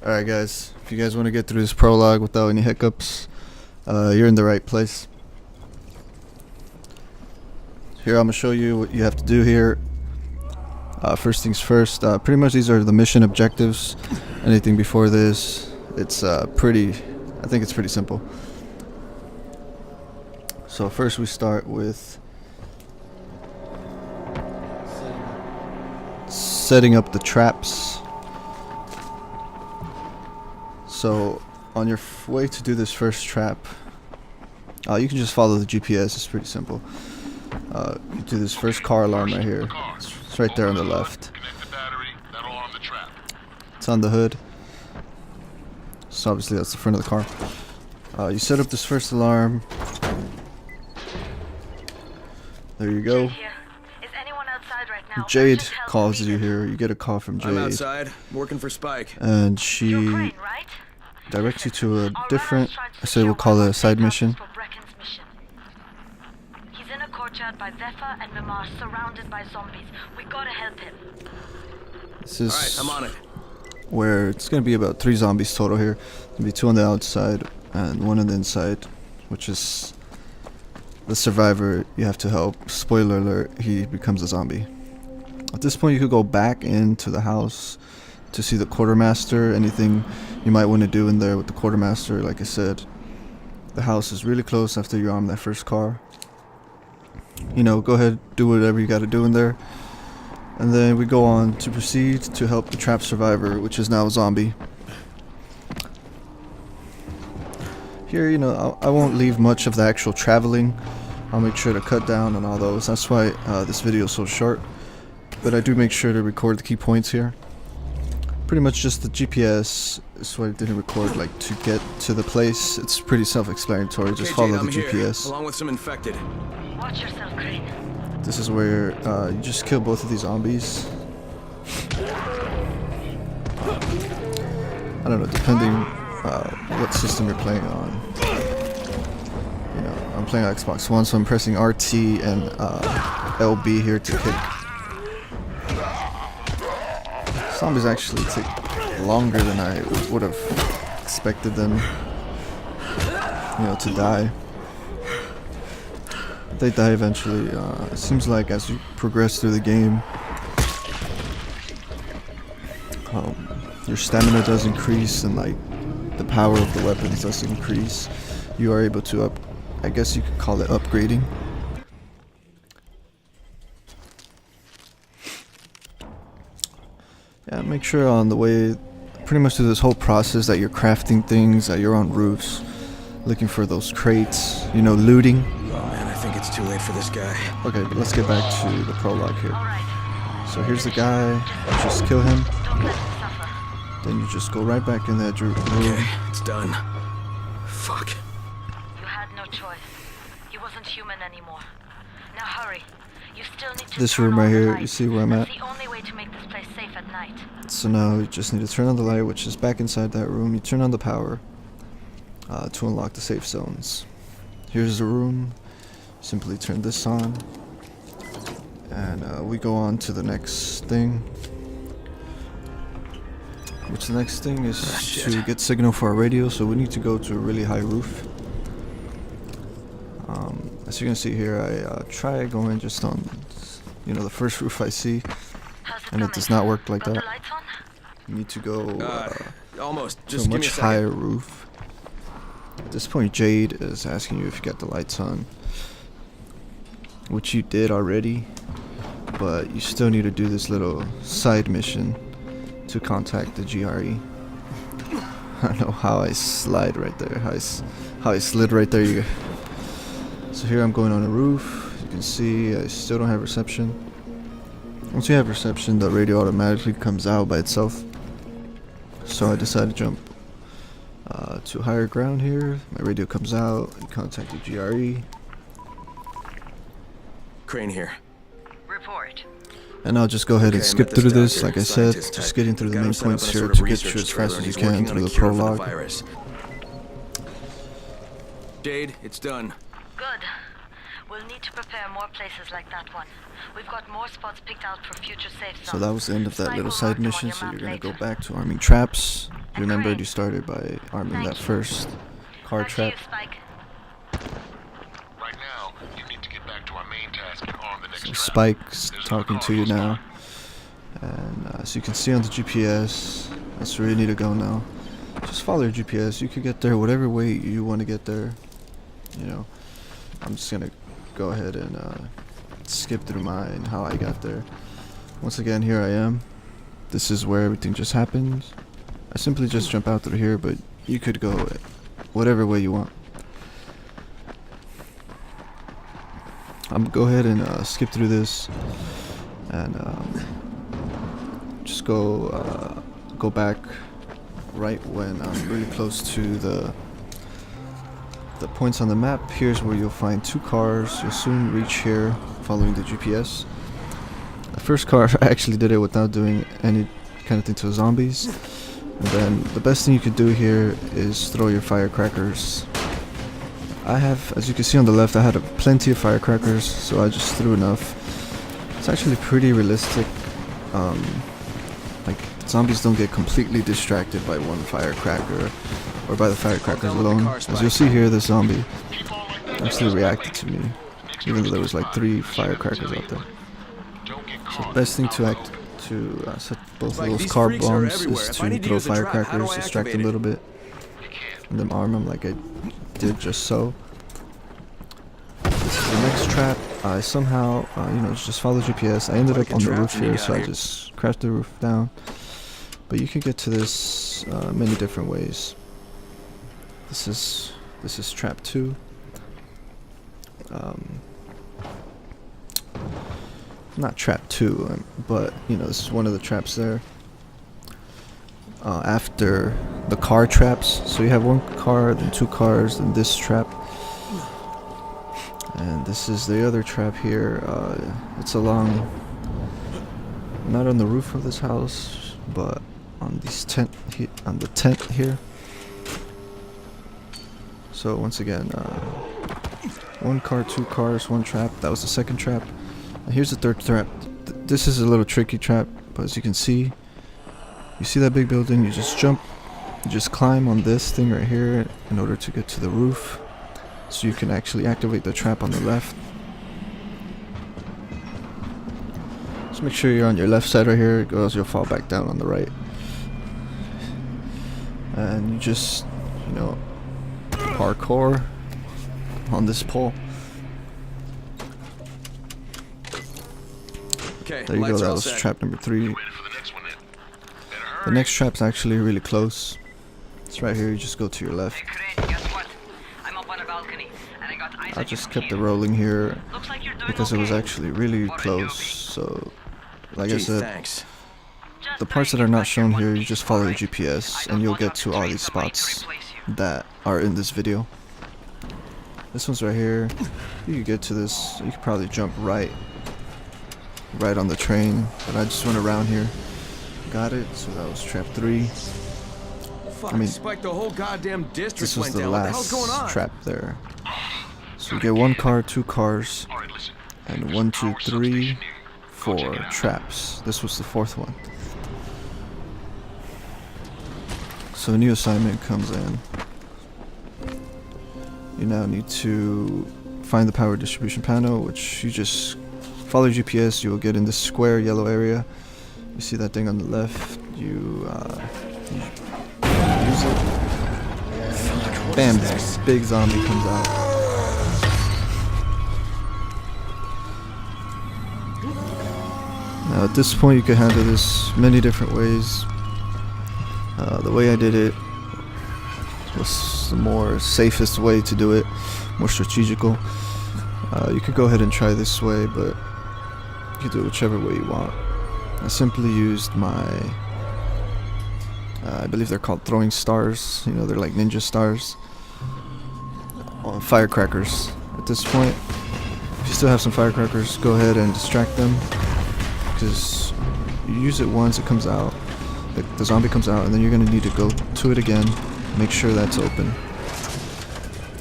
Alright guys, if you guys want to get through this prologue without any hiccups, you're in the right place. Here I'm going to show you what you have to do here. First things first, pretty much these are the mission objectives. Anything before this, it's I think it's pretty simple. So first we start with setting up the traps. So on your way to do this first trap, you can just follow the GPS. It's pretty simple. You do this first car alarm right here. It's right there on the left. It's on the hood. So obviously that's the front of the car. You set up this first alarm. There you go. Jade calls you here. You get a call from Jade. I'm outside, working for Spike. And she directs you to a different, I say we'll call it a side mission. He's in a courtyard by Vefa and Mimar, surrounded by zombies. We gotta help him. This is Alright, I'm on it. Where it's gonna be about 3 zombies total here. There's gonna be 2 on the outside and 1 on the inside, which is the survivor you have to help. Spoiler alert, he becomes a zombie. At this point you could go back into the house to see the quartermaster. Anything you might want to do in there with the quartermaster. Like I said, the house is really close after you arm that first car. You know, go ahead, do whatever you got to do in there. And then we go on to proceed to help the trapped survivor, which is now a zombie. Here, you know, I won't leave much of the actual traveling. I'll make sure to cut down on all those. That's why this video is so short. But I do make sure to record the key points here. Pretty much just the GPS is what I didn't record, like to get to the place. It's pretty self-explanatory. Just follow the GPS. Along with some infected. Watch yourself, Crane. This is where you just kill both of these zombies. I don't know, depending what system you're playing on. You know, I'm playing on Xbox One, so I'm pressing RT and LB here to kick. Zombies actually take longer than I would have expected them, you know, to die. They die eventually. It seems like as you progress through the game, your stamina does increase and like the power of the weapons does increase. You are able to I guess you could call it upgrading. Yeah, make sure on the way, pretty much through this whole process, that you're crafting things, that you're on roofs, looking for those crates, you know, looting. Oh man, I think it's too late for this guy. Okay, but let's get back to the prologue here. So here's the guy, you just kill him, then you just go right back in that room. Okay, it's done. Fuck. You had no choice. He wasn't human anymore. Now hurry. You still need to This room right here, you see where I'm at? That's the only way to make this place safe at night. So now you just need to turn on the light, which is back inside that room. You turn on the power to unlock the safe zones. Here's the room. Simply turn this on. And we go on to the next thing. Which the next thing is to get signal for our radio, so we need to go to a really high roof. As you can see here, I try going just on, you know, the first roof I see, and it does not work like that. You need to go Almost. to Just a give me much a higher roof. At this point, Jade is asking you if you got the lights on, which you did already, but you still need to do this little side mission to contact the GRE. I don't know how I slide right there, how I slid right there. So here I'm going on a roof. You can see I still don't have reception. Once you have reception, the radio automatically comes out by itself. So I decided to jump to higher ground here. My radio comes out. I contact the GRE. Crane here. Report. And I'll just go ahead and Okay, skip met this through this. doctor, Like I said, scientist just type. getting through the Got main him set up points in a here sort of to get research you as trailer, fast and as you he's can working through on a the cure for the prologue. virus. Jade, it's done. Good. We'll need to prepare more places like that one. We've got more spots picked out for future safe zones. So that was the end of that little side mission. So Spike will you're gonna mark them go on your map back to arming traps. remembered, you started by arming that first car Back to you, trap. Spike. Right now, you need to get back to our main task and arm the next So trap. Spike's There's talking another to you car close now. And as you can see on the GPS, that's where you need to go now. Just follow your GPS. You could get there whatever way you want to get there. You know, I'm just gonna go ahead and skip through mine, how I got there. Once again, here I am. This is where everything just happens. I simply just jump out through here, but you could go whatever way you want. I'm gonna go ahead and skip through this and just go back right when I'm really close to the points on the map. Here's where you'll find 2 cars. You'll soon reach here following the GPS. The first car, I actually did it without doing any kind of thing to zombies. And then the best thing you could do here is throw your firecrackers. I have, as you can see on the left, I had plenty of firecrackers, so I just threw enough. It's actually pretty realistic. Like, zombies don't get completely distracted by one firecracker or by the firecrackers alone. As you'll see here, this zombie actually reacted to me, even though there was like 3 firecrackers out there. So the best thing to set both of Like, those these car freaks are bombs everywhere. is If I to need to throw use a trap, how do firecrackers, I distract them activate a little bit, and then arm them like I did just so. This is the next trap. I somehow, just follow GPS. I ended up on the roof here, so I just crashed the roof down. But you can get to this many different ways. This is trap 2. Not trap 2, but this is one of the traps there. After the car traps, so you have 1 car, then 2 cars, then this trap, and this is the other trap here. It's along, not on the roof of this house, but on on the tent here. So once again, 1 car, 2 cars, 1 trap. That was the second trap. And here's the third trap. This is a little tricky trap, but as you can see, you see that big building, you just jump, you just climb on this thing right here in order to get to the roof, so you can actually activate the trap on the left. Just make sure you're on your left side right here, or else you'll fall back down on the right. And you just, parkour on this pole. Okay, There you go, lights are that all was set. trap number 3. Ready for the next one then? Better hurry. The next trap's actually really close. It's right here, you just go to your left. Crane, guess what? I'm up on a balcony, and I got eyes I on just you kept it here. rolling here Looks like you're doing because it was okay. actually really What a close. newbie. So, like I Gee, said, thanks. Just the parts that bring are it not back shown one here, you piece, just follow the alright? I GPS don't and you'll want get to to all train these somebody to spots replace you. that are in this video. This one's right here. You can get to this. You could probably jump right on the train, but I just went around here. Got it. So that was trap 3. Fuck, I mean, Spike, the whole goddamn district This was went the down. What the hell's going last on? trap there. So you get 1 car, 2 cars, All right, listen. and There's 1, a 2, power 3, substation near you. Go 4 check it out. traps. This was the 4th one. So a new assignment comes in. You now need to find the power distribution panel, which you just follow GPS. You will get in this square yellow area. You see that thing on the left. You use it. Bam! This big zombie comes out. Now at this point you can handle this many different ways. The way I did it was the more safest way to do it, more strategical. You could go ahead and try this way, but you can do it whichever way you want. I simply used my, I believe they're called throwing stars, they're like ninja stars, on firecrackers. At this point, if you still have some firecrackers, go ahead and distract them, because you use it once, it comes out, the zombie comes out, and then you're going to need to go to it again, make sure that's open.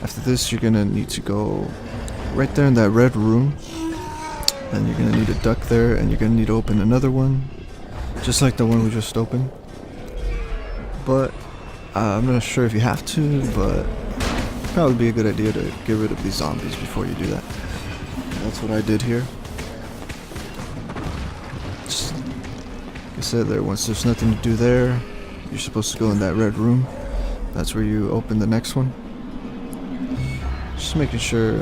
After this, you're going to need to go right there in that red room, and you're going to need to duck there, and you're going to need to open another one, just like the one we just opened. But I'm not sure if you have to, but probably be a good idea to get rid of these zombies before you do that. That's what I did here. Just, like I said there, once there's nothing to do there, you're supposed to go in that red room. That's where you open the next one. Just making sure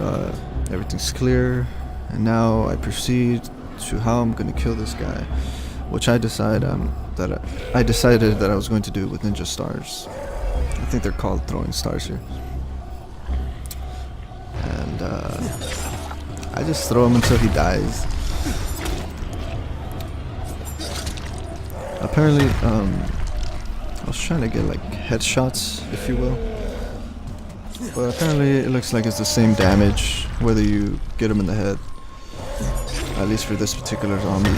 everything's clear. And now I proceed to how I'm gonna kill this guy, which I decided that I was going to do with ninja stars. I think they're called throwing stars here. And I just throw him until he dies. Apparently, I was trying to get like headshots, if you will. But apparently it looks like it's the same damage whether you get him in the head. At least for this particular zombie.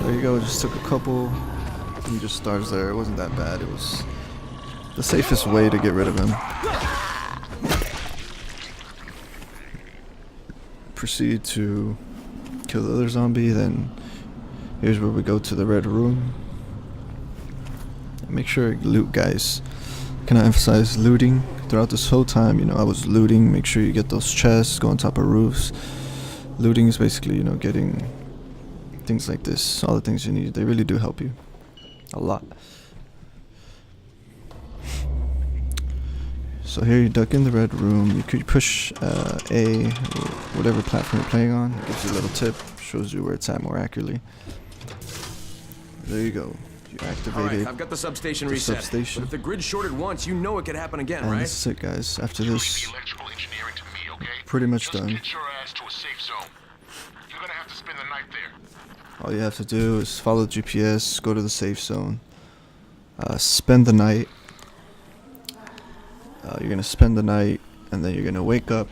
There you go, just took a couple ninja stars there. It wasn't that bad. It was the safest way to get rid of him. Proceed to kill the other zombie, then here's where we go to the red room. Make sure you loot, guys. Can I emphasize looting? Throughout this whole time, you know, I was looting. Make sure you get those chests, go on top of roofs. Looting is basically, you know, getting things like this, all the things you need. They really do help you a lot. So here you duck in the red room. You could push A, or whatever platform you're playing on. It gives you a little tip, shows you where it's at more accurately. There you go. You activated. Alright, I've got the substation reset. Substation. But if the grid shorted once, you know it could happen again, And right? this is it, guys. After this, Leave the electrical engineering to me, okay? pretty much Just done. get your ass to a safe zone. You're gonna have to spend the night there. All you have to do is follow the GPS, go to the safe zone, spend the night. You're gonna spend the night, and then you're gonna wake up,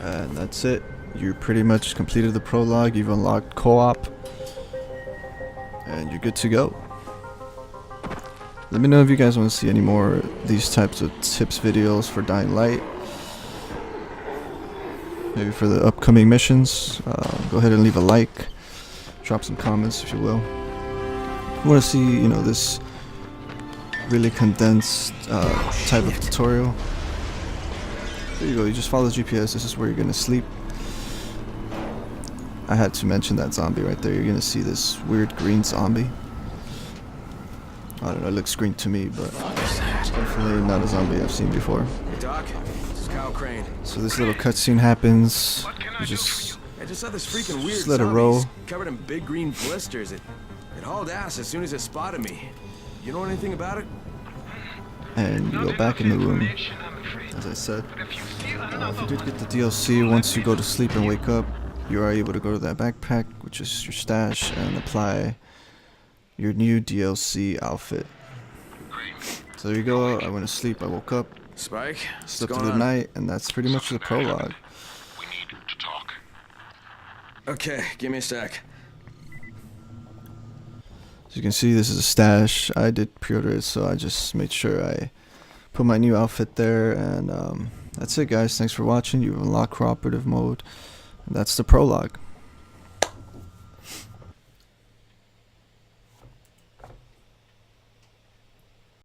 and that's it. You pretty much completed the prologue. You've unlocked co-op, and you're good to go. Let me know if you guys want to see any more of these types of tips videos for Dying Light. Maybe for the upcoming missions. Go ahead and leave a like. Drop some comments if you will. If you want to see, you know, this really condensed type of tutorial, there you go. You just follow the GPS. This is where you're gonna sleep. I had to mention that zombie right there. You're gonna see this weird green zombie. I don't know, it looks green to me, but it's definitely not a zombie I've seen before. Hey, Doc, this is Kyle Crane. So this little cutscene happens. You just I just saw this freaking weird Just let it zombie roll. covered in big green blisters. It hauled ass as soon as it spotted me. You know anything about it? and you go back in the room. As I said, if you did get the DLC, once you go to sleep and wake up, you are able to go to that backpack, which is your stash, and apply your new DLC outfit. So there you go. I went to sleep, I woke up, Spike, slept through the night, and that's pretty much the prologue. We need to talk. Okay, give me a sec. As you can see, this is a stash. I did pre-order it, so I just made sure I put my new outfit there, and that's it, guys. Thanks for watching. You've unlocked cooperative mode, and that's the prologue.